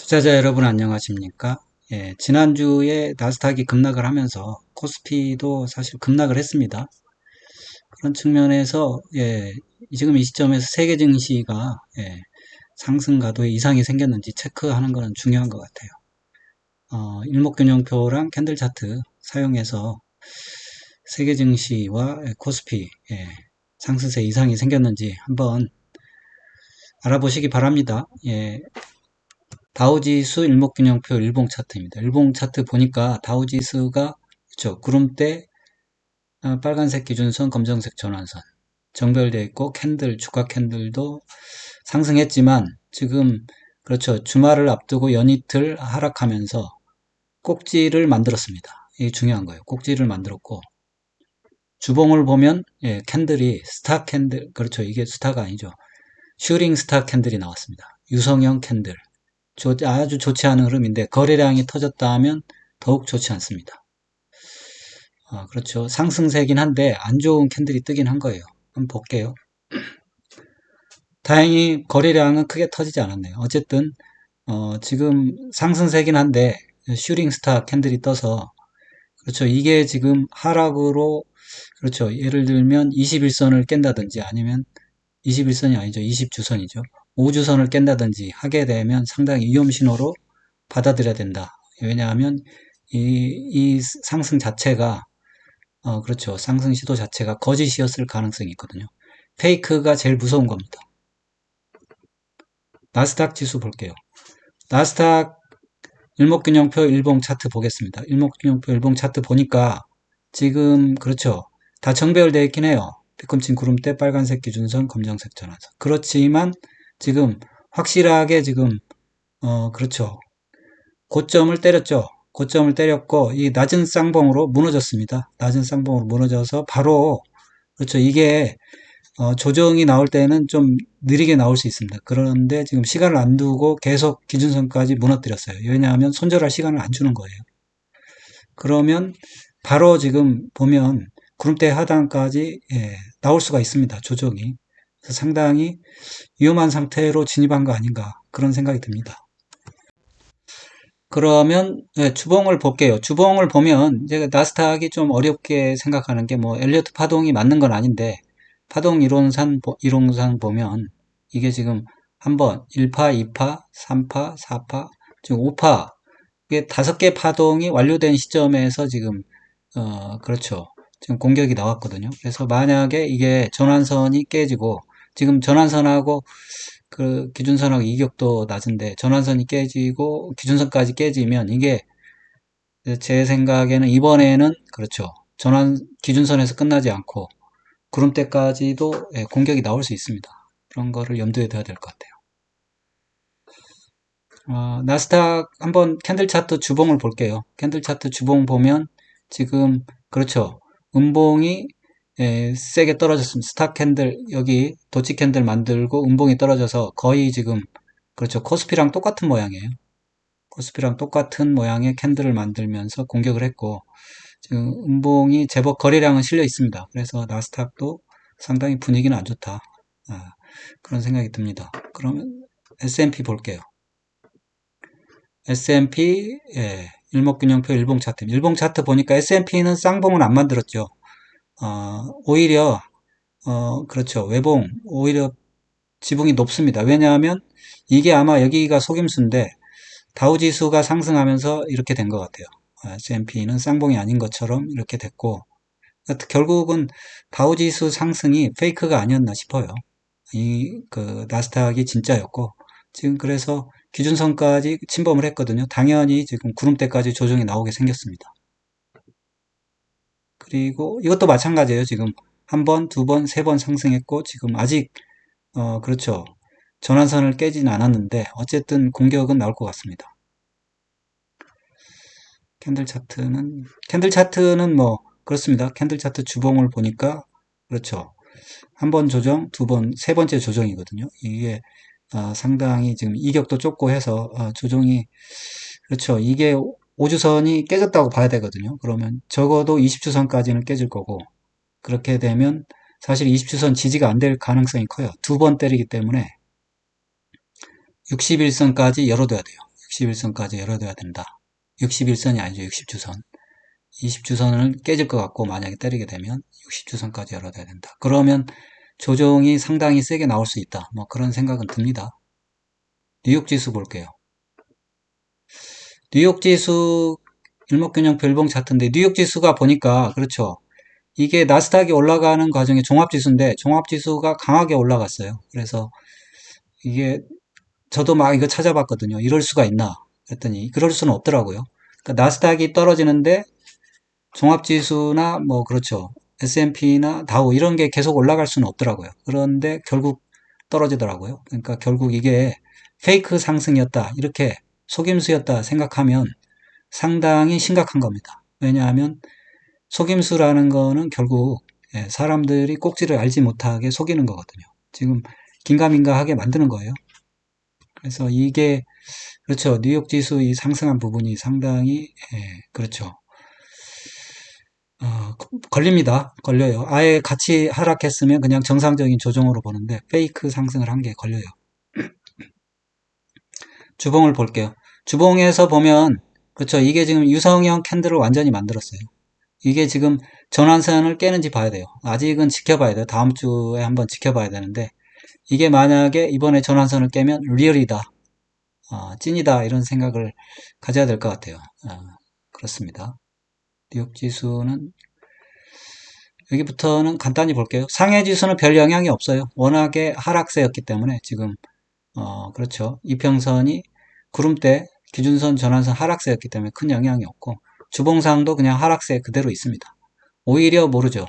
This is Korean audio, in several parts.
투자자 여러분 안녕하십니까? 예, 지난주에 나스닥이 급락을 하면서 코스피도 사실 급락을 했습니다. 그런 측면에서 지금 이 시점에서 세계 증시가 상승 가도에 이상이 생겼는지 체크하는 것은 중요한 것 같아요. 일목균형표랑 캔들 차트 사용해서 세계 증시와 코스피 상승세 이상이 생겼는지 한번 알아보시기 바랍니다. 다우지수 일목균형표 일봉 차트입니다. 일봉 차트 보니까 다우지수가 그렇죠. 구름대 빨간색 기준선, 검정색 전환선 정별되어 있고 캔들, 주가 캔들도 상승했지만 지금 그렇죠. 주말을 앞두고 연이틀 하락하면서 꼭지를 만들었습니다. 이게 중요한 거예요. 꼭지를 만들었고 주봉을 보면 캔들이 스타 캔들 그렇죠. 이게 스타가 아니죠. 슈링 스타 캔들이 나왔습니다. 유성형 캔들. 아주 좋지 않은 흐름인데 거래량이 터졌다 하면 더욱 좋지 않습니다. 그렇죠. 상승세긴 한데 안 좋은 캔들이 뜨긴 한 거예요. 한번 볼게요. 다행히 거래량은 크게 터지지 않았네요. 어쨌든 지금 상승세긴 한데 슈링 스타 캔들이 떠서 그렇죠. 이게 지금 하락으로 그렇죠. 예를 들면 21선을 깬다든지 아니면 21선이 아니죠. 20주선이죠. 5주선을 깬다든지 하게 되면 상당히 위험 신호로 받아들여야 된다. 왜냐하면 이 상승 자체가 그렇죠. 상승 시도 자체가 거짓이었을 가능성이 있거든요. 페이크가 제일 무서운 겁니다. 나스닥 지수 볼게요. 나스닥 일목균형표 일봉 차트 보겠습니다. 일목균형표 일봉 차트 보니까 지금 그렇죠. 다 정배열되어 있긴 해요. 뒤꿈치 구름대 빨간색 기준선 검정색 전환선. 그렇지만 지금 확실하게 지금 그렇죠. 고점을 때렸죠. 고점을 때렸고 이 낮은 쌍봉으로 무너졌습니다. 낮은 쌍봉으로 무너져서 바로 그렇죠. 이게 조정이 나올 때는 좀 느리게 나올 수 있습니다. 그런데 지금 시간을 안 두고 계속 기준선까지 무너뜨렸어요. 왜냐하면 손절할 시간을 안 주는 거예요. 그러면 바로 지금 보면 구름대 하단까지 나올 수가 있습니다. 조정이. 그래서 상당히 위험한 상태로 진입한 거 아닌가 그런 생각이 듭니다. 그러면 주봉을 볼게요. 주봉을 보면 제가 나스닥이 좀 어렵게 생각하는 게 뭐 엘리어트 파동이 맞는 건 아닌데 파동 이론상 보면 이게 지금 한번 1파, 2파, 3파, 4파, 지금 5파 이게 5개 파동이 완료된 시점에서 지금 그렇죠. 지금 공격이 나왔거든요. 그래서 만약에 이게 전환선이 깨지고 지금 전환선하고 그 기준선하고 이격도 낮은데 전환선이 깨지고 기준선까지 깨지면 이게 제 생각에는 이번에는 그렇죠. 기준선에서 끝나지 않고 구름대까지도 공격이 나올 수 있습니다. 그런 거를 염두에 둬야 될 것 같아요. 나스닥 한번 캔들 차트 주봉을 볼게요. 캔들 차트 주봉 보면 지금 그렇죠. 음봉이 세게 떨어졌습니다. 스타 캔들 여기 도치 캔들 만들고 음봉이 떨어져서 거의 지금 그렇죠. 코스피랑 똑같은 모양이에요. 코스피랑 똑같은 모양의 캔들을 만들면서 공격을 했고 지금 음봉이 제법 거래량은 실려 있습니다. 그래서 나스닥도 상당히 분위기는 안 좋다. 그런 생각이 듭니다. 그러면 S&P 볼게요. S&P 일목균형표 일봉 차트. 일봉 차트 보니까 S&P는 쌍봉을 안 만들었죠. 오히려 그렇죠. 외봉 오히려 지붕이 높습니다. 왜냐하면 이게 아마 여기가 속임수인데 다우지수가 상승하면서 이렇게 된 것 같아요. S&P는 쌍봉이 아닌 것처럼 이렇게 됐고 결국은 다우지수 상승이 페이크가 아니었나 싶어요. 그 나스닥이 진짜였고 지금 그래서 기준선까지 침범을 했거든요. 당연히 지금 구름대까지 조정이 나오게 생겼습니다. 그리고 이것도 마찬가지예요. 지금 한 번, 두 번, 세 번 상승했고 지금 아직 그렇죠. 전환선을 깨지는 않았는데 어쨌든 공격은 나올 것 같습니다. 캔들 차트는 뭐 그렇습니다. 캔들 차트 주봉을 보니까 그렇죠. 한 번 조정, 두 번, 세 번째 조정이거든요. 이게 상당히 지금 이격도 좁고 해서 조정이 그렇죠. 이게 5주선이 깨졌다고 봐야 되거든요. 그러면 적어도 20주선까지는 깨질 거고 그렇게 되면 사실 20주선 지지가 안 될 가능성이 커요. 두 번 때리기 때문에 61선까지 열어둬야 돼요. 61선까지 열어둬야 된다. 61선이 아니죠. 60주선. 20주선을 깨질 것 같고 만약에 때리게 되면 60주선까지 열어둬야 된다. 그러면 조정이 상당히 세게 나올 수 있다. 뭐 그런 생각은 듭니다. 뉴욕 지수 볼게요. 뉴욕 지수 일목균형표 일봉 차트인데 뉴욕 지수가 보니까 그렇죠. 이게 나스닥이 올라가는 과정에 종합지수인데 종합지수가 강하게 올라갔어요. 그래서 이게 저도 막 이거 찾아봤거든요. 이럴 수가 있나 그랬더니 그럴 수는 없더라고요. 그러니까 나스닥이 떨어지는데 종합지수나 뭐 그렇죠. S&P나 다우 이런 게 계속 올라갈 수는 없더라고요. 그런데 결국 떨어지더라고요. 그러니까 결국 이게 페이크 상승이었다. 이렇게 속임수였다 생각하면 상당히 심각한 겁니다. 왜냐하면 속임수라는 거는 결국 사람들이 꼭지를 알지 못하게 속이는 거거든요. 지금 긴가민가하게 만드는 거예요. 그래서 이게 그렇죠. 뉴욕 지수 이 상승한 부분이 상당히 그렇죠. 걸립니다. 걸려요. 아예 같이 하락했으면 그냥 정상적인 조정으로 보는데 페이크 상승을 한 게 걸려요. 주봉을 볼게요. 주봉에서 보면 그렇죠. 이게 지금 유성형 캔들을 완전히 만들었어요. 이게 지금 전환선을 깨는지 봐야 돼요. 아직은 지켜봐야 돼요. 다음 주에 한번 지켜봐야 되는데 이게 만약에 이번에 전환선을 깨면 리얼이다. 찐이다. 이런 생각을 가져야 될 것 같아요. 그렇습니다. 뉴욕 지수는 여기부터는 간단히 볼게요. 상해 지수는 별 영향이 없어요. 워낙에 하락세였기 때문에 지금 그렇죠. 이평선이 구름대 기준선 전환선 하락세였기 때문에 큰 영향이 없고 주봉상도 그냥 하락세 그대로 있습니다. 오히려 모르죠.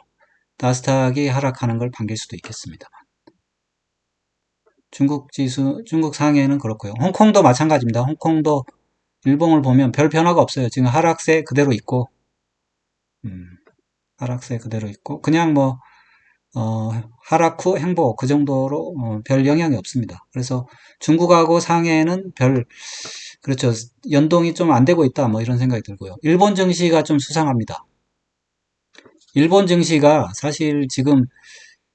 나스닥이 하락하는 걸 반길 수도 있겠습니다. 중국 지수, 중국 상해는 그렇고요. 홍콩도 마찬가지입니다. 홍콩도 일봉을 보면 별 변화가 없어요. 지금 하락세 그대로 있고, 하락세 그대로 있고, 그냥 뭐, 하락 후 행보 그 정도로 별 영향이 없습니다. 그래서 중국하고 상해는 그렇죠. 연동이 좀 안 되고 있다. 뭐 이런 생각이 들고요. 일본 증시가 좀 수상합니다. 일본 증시가 사실 지금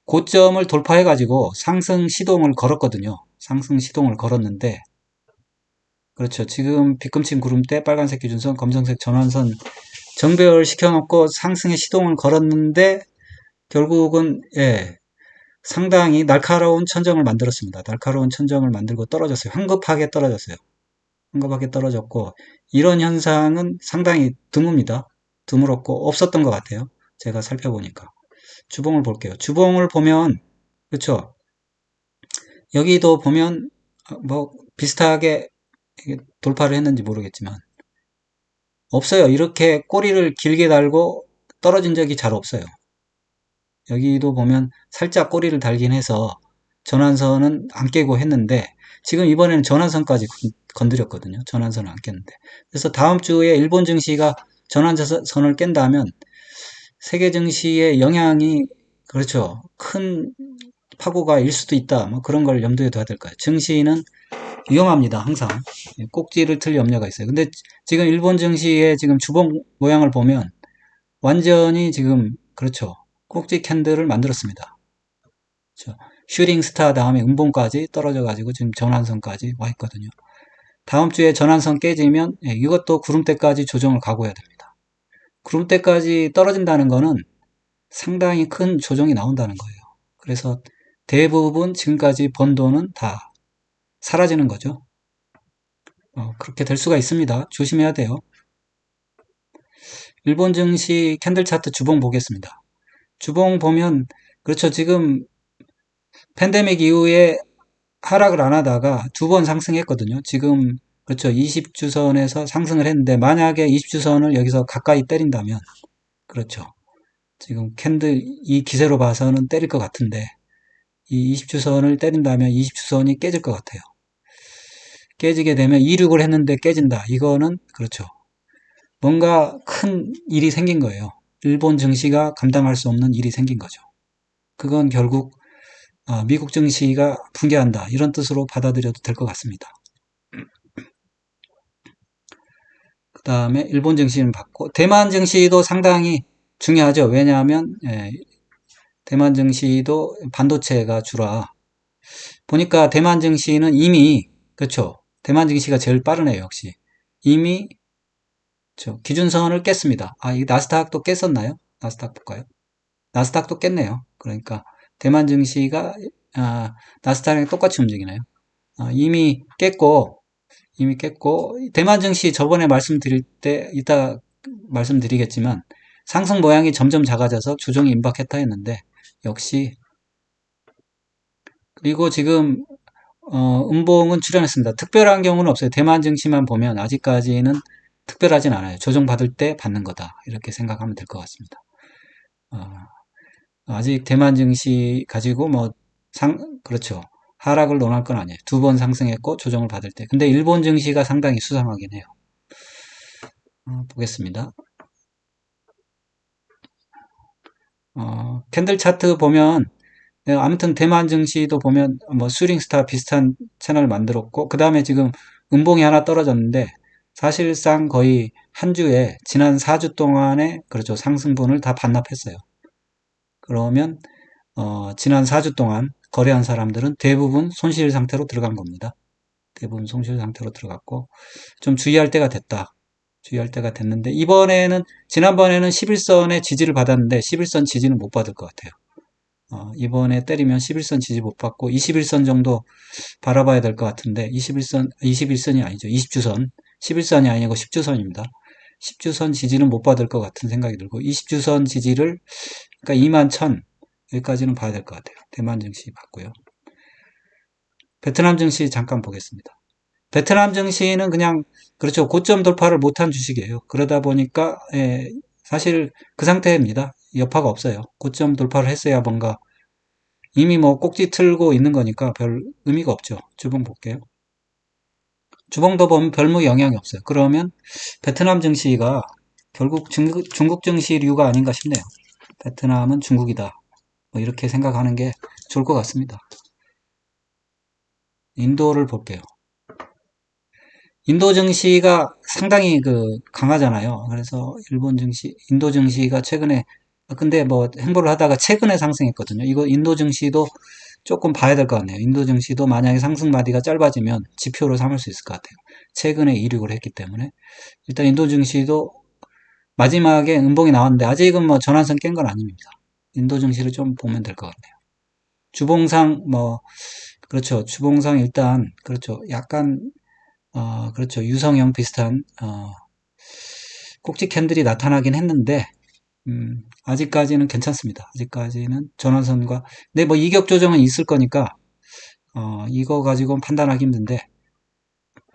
고점을 돌파해가지고 상승 시동을 걸었거든요. 상승 시동을 걸었는데, 그렇죠. 지금 빗금친 구름대, 빨간색 기준선, 검정색 전환선 정배열 시켜놓고 상승의 시동을 걸었는데, 결국은, 상당히 날카로운 천정을 만들었습니다. 날카로운 천정을 만들고 떨어졌어요. 황급하게 떨어졌어요. 황급하게 떨어졌고, 이런 현상은 상당히 드뭅니다. 드물었고, 없었던 것 같아요. 제가 살펴보니까. 주봉을 볼게요. 주봉을 보면, 그렇죠. 여기도 보면, 뭐, 비슷하게 돌파를 했는지 모르겠지만, 없어요. 이렇게 꼬리를 길게 달고 떨어진 적이 잘 없어요. 여기도 보면 살짝 꼬리를 달긴 해서 전환선은 안 깨고 했는데 지금 이번에는 전환선까지 건드렸거든요. 전환선을 안 깼는데. 그래서 다음 주에 일본 증시가 전환선을 깬다면 세계 증시의 영향이 그렇죠. 큰 파고가 일 수도 있다. 뭐 그런 걸 염두에 둬야 될 거예요. 증시는 위험합니다. 항상 꼭지를 틀 염려가 있어요. 근데 지금 일본 증시의 지금 주봉 모양을 보면 완전히 지금 그렇죠. 꼭지 캔들을 만들었습니다. 그렇죠. 슈링 스타 다음에 음봉까지 떨어져 가지고 지금 전환선까지 와 있거든요. 다음 주에 전환선 깨지면 이것도 구름대까지 조정을 각오해야 됩니다. 구름대까지 떨어진다는 거는 상당히 큰 조정이 나온다는 거예요. 그래서 대부분 지금까지 번 돈은 다 사라지는 거죠. 그렇게 될 수가 있습니다. 조심해야 돼요. 일본 증시 캔들 차트 주봉 보겠습니다. 주봉 보면 그렇죠. 지금 팬데믹 이후에 하락을 안 하다가 두 번 상승했거든요. 지금 그렇죠. 20주선에서 상승을 했는데 만약에 20주선을 여기서 가까이 때린다면 그렇죠. 지금 캔들 이 기세로 봐서는 때릴 것 같은데 이 20주선을 때린다면 20주선이 깨질 것 같아요. 깨지게 되면 이륙을 했는데 깨진다. 이거는 그렇죠. 뭔가 큰 일이 생긴 거예요. 일본 증시가 감당할 수 없는 일이 생긴 거죠. 그건 결국 미국 증시가 붕괴한다. 이런 뜻으로 받아들여도 될 것 같습니다. 그 다음에 일본 증시는 봤고 대만 증시도 상당히 중요하죠. 왜냐하면 대만 증시도 반도체가 주라. 보니까 대만 증시는 이미 그렇죠. 대만 증시가 제일 빠르네요, 역시. 이미 저 기준선을 깼습니다. 아, 이 나스닥도 깼었나요? 나스닥 볼까요? 나스닥도 깼네요. 그러니까 대만 증시가 나스닥이랑 똑같이 움직이네요. 이미 깼고 대만 증시 저번에 말씀드릴 때 이따 말씀드리겠지만 상승 모양이 점점 작아져서 조정이 임박했다 했는데 역시 그리고 지금 음봉은 출현했습니다. 특별한 경우는 없어요. 대만 증시만 보면 아직까지는 특별하진 않아요. 조정받을 때 받는 거다. 이렇게 생각하면 될 것 같습니다. 어, 아직 대만 증시 가지고 그렇죠. 하락을 논할 건 아니에요. 두 번 상승했고 조정을 받을 때. 근데 일본 증시가 상당히 수상하긴 해요. 보겠습니다. 캔들 차트 보면 아무튼 대만 증시도 보면 뭐 슈링스타 비슷한 채널을 만들었고 그 다음에 지금 음봉이 하나 떨어졌는데 사실상 거의 한 주에 지난 4주 동안의 그렇죠 상승분을 다 반납했어요. 그러면 지난 4주 동안 거래한 사람들은 대부분 손실 상태로 들어간 겁니다. 대부분 손실 상태로 들어갔고 좀 주의할 때가 됐다. 주의할 때가 됐는데 이번에는 지난번에는 11선의 지지를 받았는데 11선 지지는 못 받을 것 같아요. 이번에 때리면 11선 지지 못 받고 21선 정도 바라봐야 될 것 같은데 21선이 아니죠. 20주선 11선이 아니고 10주선입니다. 10주선 지지는 못 받을 것 같은 생각이 들고 20주선 지지를 그러니까 2만 1000 여기까지는 봐야 될 것 같아요. 대만 증시 봤고요. 베트남 증시 잠깐 보겠습니다. 베트남 증시는 그냥 그렇죠. 고점 돌파를 못한 주식이에요. 그러다 보니까 사실 그 상태입니다. 여파가 없어요. 고점 돌파를 했어야 뭔가 이미 뭐 꼭지 틀고 있는 거니까 별 의미가 없죠. 주봉 볼게요. 주봉도 보면 별무 영향이 없어요. 그러면 베트남 증시가 결국 중국 증시류가 아닌가 싶네요. 베트남은 중국이다. 뭐 이렇게 생각하는 게 좋을 것 같습니다. 인도를 볼게요. 인도 증시가 상당히 강하잖아요. 그래서 일본 증시, 인도 증시가 최근에 근데 뭐 행보를 하다가 최근에 상승했거든요. 이거 인도 증시도 조금 봐야 될 것 같네요. 인도 증시도 만약에 상승 마디가 짧아지면 지표로 삼을 수 있을 것 같아요. 최근에 이륙을 했기 때문에 일단 인도 증시도 마지막에 음봉이 나왔는데 아직은 뭐 전환선 깬 건 아닙니다. 인도 증시를 좀 보면 될 것 같네요. 주봉상 그렇죠. 주봉상 일단 그렇죠. 약간 그렇죠. 유성형 비슷한 꼭지 캔들이 나타나긴 했는데 아직까지는 괜찮습니다. 아직까지는 전환선과 근데 뭐 이격 조정은 있을 거니까 이거 가지고는 판단하기 힘든데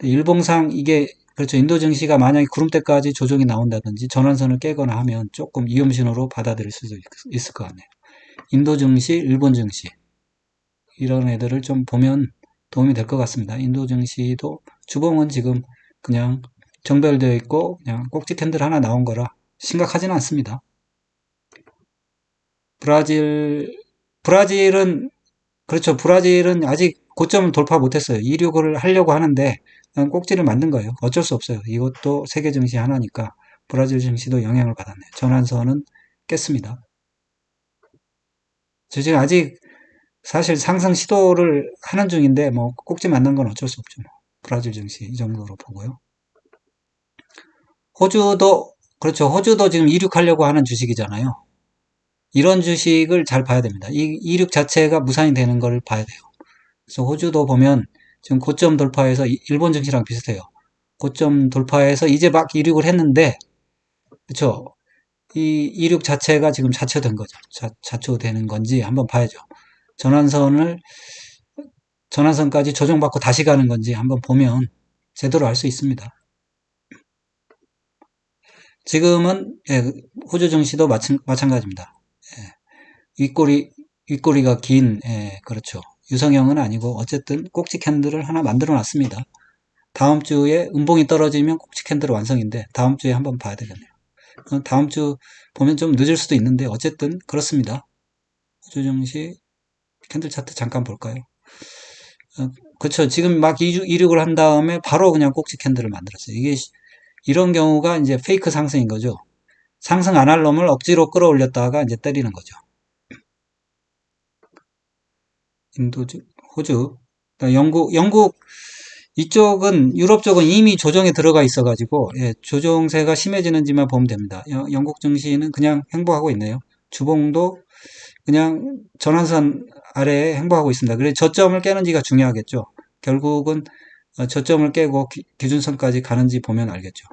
일봉상 이게 그렇죠. 인도 증시가 만약에 구름대까지 조정이 나온다든지 전환선을 깨거나 하면 조금 위험 신호로 받아들일 수도 있을 것 같네요. 인도 증시, 일본 증시 이런 애들을 좀 보면 도움이 될 것 같습니다. 인도 증시도 주봉은 지금 그냥 정별되어 있고 그냥 꼭지 캔들 하나 나온 거라 심각하지는 않습니다. 브라질은 그렇죠. 브라질은 아직 고점을 돌파 못했어요. 이륙을 하려고 하는데 그냥 꼭지를 만든 거예요. 어쩔 수 없어요. 이것도 세계 증시 하나니까 브라질 증시도 영향을 받았네요. 전환선은 깼습니다. 저 지금 아직 사실 상승 시도를 하는 중인데 뭐 꼭지 만든 건 어쩔 수 없죠. 뭐. 브라질 증시 이 정도로 보고요. 호주도 그렇죠. 호주도 지금 이륙하려고 하는 주식이잖아요. 이런 주식을 잘 봐야 됩니다. 이 이륙 자체가 무산이 되는 걸 봐야 돼요. 그래서 호주도 보면 지금 고점 돌파해서 일본 증시랑 비슷해요. 고점 돌파해서 이제 막 이륙을 했는데 그렇죠. 이 이륙 자체가 지금 자초된 거죠. 자초되는 건지 한번 봐야죠. 전환선을 전환선까지 조정받고 다시 가는 건지 한번 보면 제대로 알 수 있습니다. 지금은 호주 증시도 마찬가지입니다. 윗꼬리가 긴 그렇죠. 유성형은 아니고 어쨌든 꼭지 캔들을 하나 만들어 놨습니다. 다음 주에 음봉이 떨어지면 꼭지 캔들 완성인데 다음 주에 한번 봐야 되겠네요. 다음 주 보면 좀 늦을 수도 있는데 어쨌든 그렇습니다. 호주 증시 캔들 차트 잠깐 볼까요? 그렇죠. 지금 막 이륙을 한 다음에 바로 그냥 꼭지 캔들을 만들었어요. 이게 이런 경우가 이제 페이크 상승인 거죠. 상승 안 할 놈을 억지로 끌어올렸다가 이제 때리는 거죠. 인도, 호주, 영국 이쪽은 유럽 쪽은 이미 조정에 들어가 있어가지고 예, 조정세가 심해지는지만 보면 됩니다. 영국 증시는 그냥 행보하고 있네요. 주봉도 그냥 전환선 아래에 행보하고 있습니다. 그래서 저점을 깨는지가 중요하겠죠. 결국은 저점을 깨고 기준선까지 가는지 보면 알겠죠.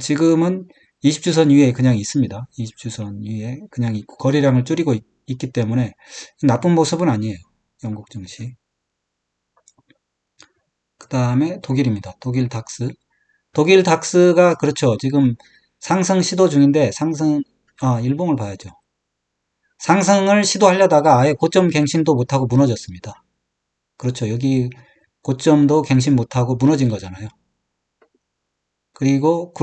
지금은 20주선 위에 그냥 있습니다. 20주선 위에 그냥 있고 거래량을 줄이고 있기 때문에 나쁜 모습은 아니에요. 영국 증시. 그 다음에 독일입니다. 독일 닥스. 독일 닥스가 그렇죠. 지금 상승 시도 중인데 일봉을 봐야죠. 상승을 시도하려다가 아예 고점 갱신도 못하고 무너졌습니다. 그렇죠. 여기 고점도 갱신 못하고 무너진 거잖아요. 그리고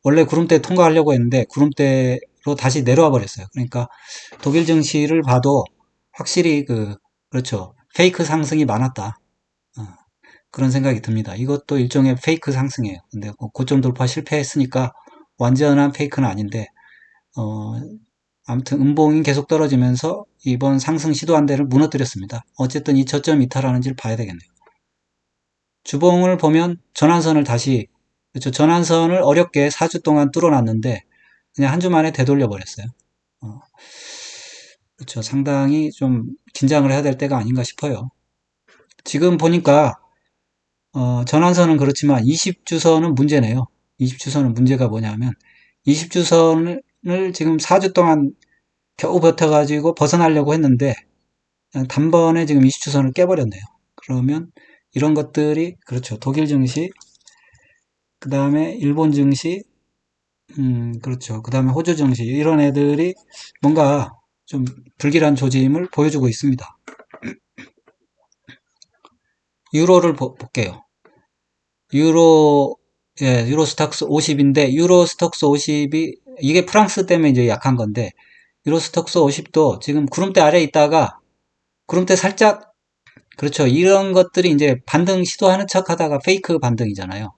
원래 구름대 통과하려고 했는데 구름대로 다시 내려와 버렸어요. 그러니까 독일 증시를 봐도 확실히 그렇죠. 페이크 상승이 많았다. 어, 그런 생각이 듭니다. 이것도 일종의 페이크 상승이에요. 근데 고점 돌파 실패했으니까 완전한 페이크는 아닌데, 어, 아무튼 음봉이 계속 떨어지면서 이번 상승 시도한 데를 무너뜨렸습니다. 어쨌든 이 저점 이탈하는지를 봐야 되겠네요. 주봉을 보면 전환선을 다시, 그렇죠. 전환선을 어렵게 4주 동안 뚫어놨는데 그냥 한 주 만에 되돌려 버렸어요. 그렇죠. 상당히 좀 긴장을 해야 될 때가 아닌가 싶어요. 지금 보니까 전환선은 그렇지만 20주선은 문제네요. 20주선은 문제가 뭐냐면 20주선을 지금 4주 동안 겨우 버텨가지고 벗어나려고 했는데 단번에 지금 20주선을 깨버렸네요. 그러면 이런 것들이 그렇죠. 독일 증시, 그 다음에 일본 증시, 그렇죠. 그 다음에 호주 증시 이런 애들이 뭔가 좀 불길한 조짐을 보여주고 있습니다. 유로를 볼게요. 유로, 예, 유로스톡스 50인데, 유로스톡스 50이, 이게 프랑스 때문에 이제 약한 건데, 유로스톡스 50도 지금 구름대 아래에 있다가, 구름대 살짝, 그렇죠. 이런 것들이 이제 반등 시도하는 척 하다가 페이크 반등이잖아요.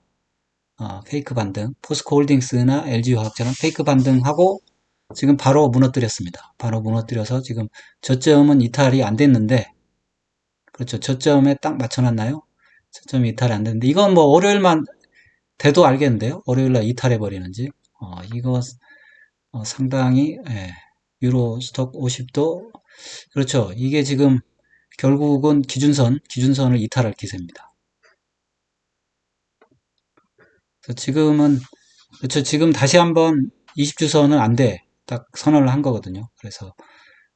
페이크 반등. 포스코 홀딩스나 LG화학처럼 페이크 반등하고, 지금 바로 무너뜨렸습니다. 바로 무너뜨려서 지금 저점은 이탈이 안 됐는데, 그렇죠. 저점에 딱 맞춰놨나요? 저점이 이탈이 안 됐는데, 이건 뭐 월요일만 돼도 알겠는데요. 월요일날 이탈해버리는지. 이거 상당히 유로 스톡 50도 그렇죠. 이게 지금 결국은 기준선을 이탈할 기세입니다. 그래서 지금은 그렇죠. 지금 다시 한번 20주선은 안 돼. 딱 선언을 한 거거든요. 그래서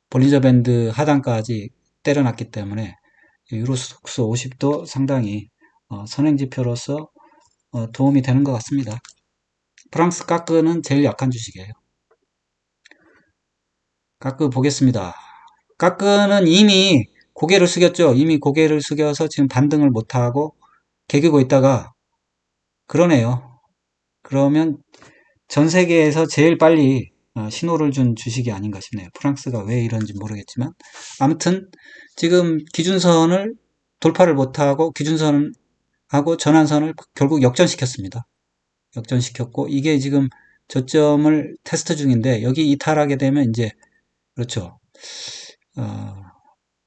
볼린저 밴드 하단까지 때려놨기 때문에 유로스톡스 50도 상당히 선행지표로서 도움이 되는 것 같습니다. 프랑스 까크는 제일 약한 주식이에요. 까크 보겠습니다. 까크는 이미 고개를 숙였죠. 이미 고개를 숙여서 지금 반등을 못하고 개기고 있다가 그러네요. 그러면 전 세계에서 제일 빨리 신호를 준 주식이 아닌가 싶네요. 프랑스가 왜 이런지 모르겠지만 아무튼 지금 기준선을 돌파를 못하고 기준선하고 전환선을 결국 역전시켰습니다. 역전시켰고 이게 지금 저점을 테스트 중인데 여기 이탈하게 되면 이제 그렇죠. 어,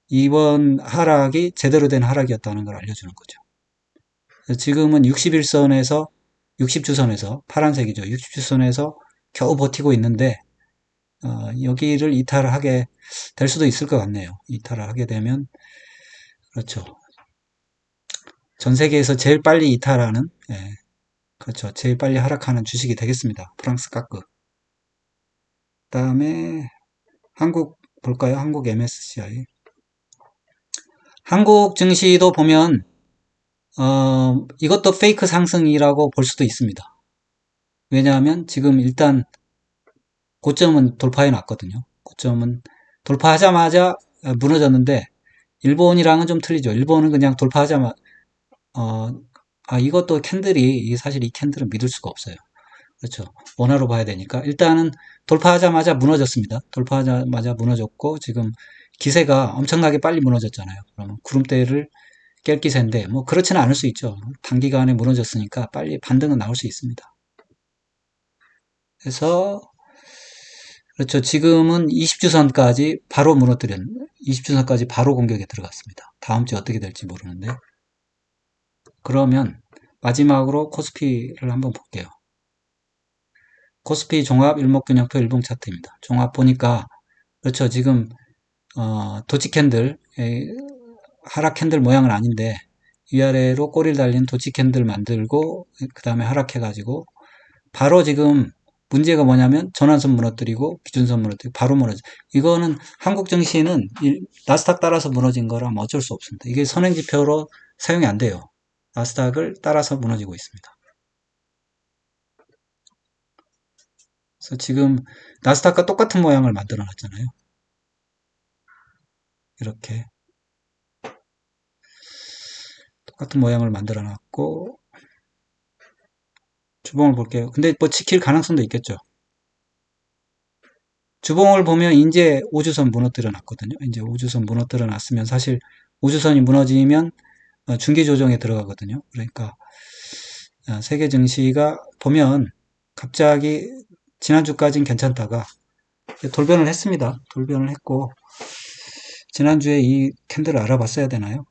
이번 하락이 제대로 된 하락이었다는 걸 알려주는 거죠. 지금은 61선에서 60주선에서 파란색이죠. 60주선에서 겨우 버티고 있는데 여기를 이탈하게 될 수도 있을 것 같네요. 이탈을 하게 되면 그렇죠. 전 세계에서 제일 빨리 이탈하는 그렇죠. 제일 빨리 하락하는 주식이 되겠습니다. 프랑스 까크. 그다음에 한국 볼까요? 한국 MSCI. 한국 증시도 보면 이것도 페이크 상승이라고 볼 수도 있습니다. 왜냐하면 지금 일단 고점은 돌파해 놨거든요. 고점은 돌파하자마자 무너졌는데 일본이랑은 좀 틀리죠. 일본은 그냥 돌파하자마자 이것도 캔들이 사실 이 캔들은 믿을 수가 없어요. 그렇죠. 원화로 봐야 되니까 일단은 돌파하자마자 무너졌습니다. 돌파하자마자 무너졌고 지금 기세가 엄청나게 빨리 무너졌잖아요. 그러면 구름대를 깰 기세인데 뭐 그렇지는 않을 수 있죠. 단기간에 무너졌으니까 빨리 반등은 나올 수 있습니다. 그래서 그렇죠. 지금은 20주선까지 바로 무너뜨린, 20주선까지 바로 공격에 들어갔습니다. 다음 주 어떻게 될지 모르는데. 그러면 마지막으로 코스피를 한번 볼게요. 코스피 종합 일목균형표 일봉 차트입니다. 종합 보니까, 그렇죠. 지금, 도치 캔들, 하락 캔들 모양은 아닌데, 위아래로 꼬리를 달린 도치 캔들 만들고, 그 다음에 하락해가지고, 바로 지금 문제가 뭐냐면 전환선 무너뜨리고 기준선 무너뜨리고 바로 무너져. 이거는 한국 증시는 나스닥 따라서 무너진 거라면 어쩔 수 없습니다. 이게 선행지표로 사용이 안 돼요. 나스닥을 따라서 무너지고 있습니다. 그래서 지금 나스닥과 똑같은 모양을 만들어 놨잖아요. 이렇게 똑같은 모양을 만들어 놨고 주봉을 볼게요. 근데 뭐 지킬 가능성도 있겠죠. 주봉을 보면 이제 5주선 무너뜨려 놨거든요. 이제 5주선 무너뜨려 놨으면 사실 5주선이 무너지면 중기 조정에 들어가거든요. 그러니까 세계 증시가 보면 갑자기 지난주까지는 괜찮다가 돌변을 했습니다. 돌변을 했고 지난주에 이 캔들을 알아봤어야 되나요?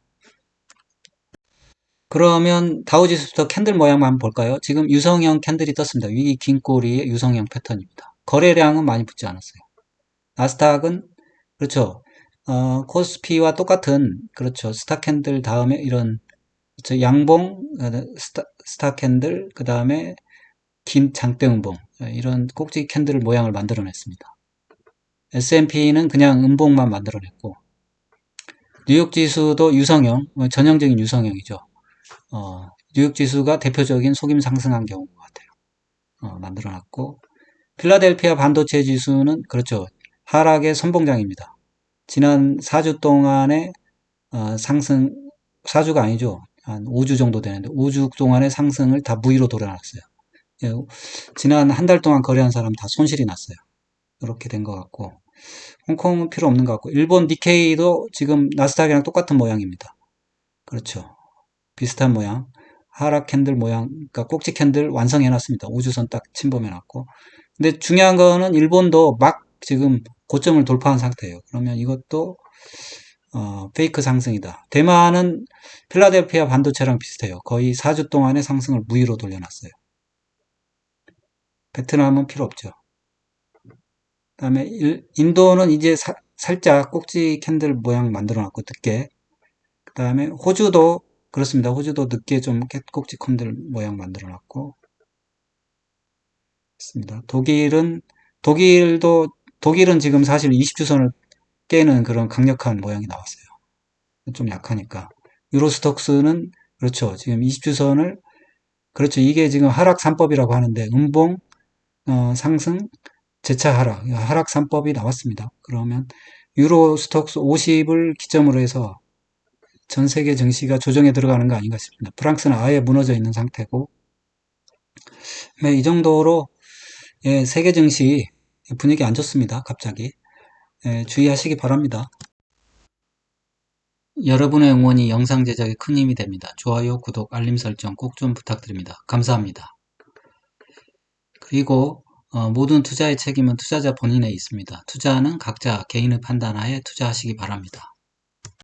그러면 다우지수부터 캔들 모양만 한번 볼까요? 지금 유성형 캔들이 떴습니다. 위 긴 꼬리의 유성형 패턴입니다. 거래량은 많이 붙지 않았어요. 나스닥은 그렇죠. 코스피와 똑같은 그렇죠. 스타 캔들 다음에 이런 그렇죠. 양봉 스타 캔들 그 다음에 긴 장대음봉 이런 꼭지 캔들 모양을 만들어냈습니다. S&P는 그냥 음봉만 만들어냈고 뉴욕 지수도 유성형 전형적인 유성형이죠. 뉴욕 지수가 대표적인 속임 상승한 경우 같아요. 만들어놨고 필라델피아 반도체 지수는 그렇죠. 하락의 선봉장입니다. 지난 4주 동안의 상승 4주가 아니죠. 한 5주 정도 되는데 5주 동안의 상승을 다 무위로 돌려놨어요. 예, 지난 한 달 동안 거래한 사람 다 손실이 났어요. 이렇게 된 것 같고 홍콩은 필요 없는 것 같고 일본 니케이도 지금 나스닥이랑 똑같은 모양입니다. 그렇죠. 비슷한 모양. 하락 캔들 모양, 그러니까 꼭지 캔들 완성해놨습니다. 우주선 딱 침범해놨고. 근데 중요한 거는 일본도 막 지금 고점을 돌파한 상태예요. 그러면 이것도 페이크 상승이다. 대만은 필라델피아 반도체랑 비슷해요. 거의 4주 동안의 상승을 무위로 돌려놨어요. 베트남은 필요 없죠. 그다음에 인도는 이제 살짝 꼭지 캔들 모양 만들어놨고 늦게. 그다음에 호주도 그렇습니다. 호주도 늦게 좀 꼭지 캔들 모양 만들어놨고 있습니다. 독일은 지금 사실 20주선을 깨는 그런 강력한 모양이 나왔어요. 좀 약하니까. 유로스톡스는 그렇죠. 지금 20주선을 그렇죠. 이게 지금 하락 3법이라고 하는데 음봉 상승 재차 하락 3법이 나왔습니다. 그러면 유로스톡스 50을 기점으로 해서 전 세계 증시가 조정에 들어가는 거 아닌가 싶습니다. 프랑스는 아예 무너져 있는 상태고 네, 이 정도로 예, 세계 증시 분위기 안 좋습니다. 갑자기 예, 주의하시기 바랍니다. 여러분의 응원이 영상 제작에 큰 힘이 됩니다. 좋아요, 구독, 알림 설정 꼭 좀 부탁드립니다. 감사합니다. 그리고 모든 투자의 책임은 투자자 본인에 있습니다. 투자는 각자 개인의 판단하에 투자하시기 바랍니다.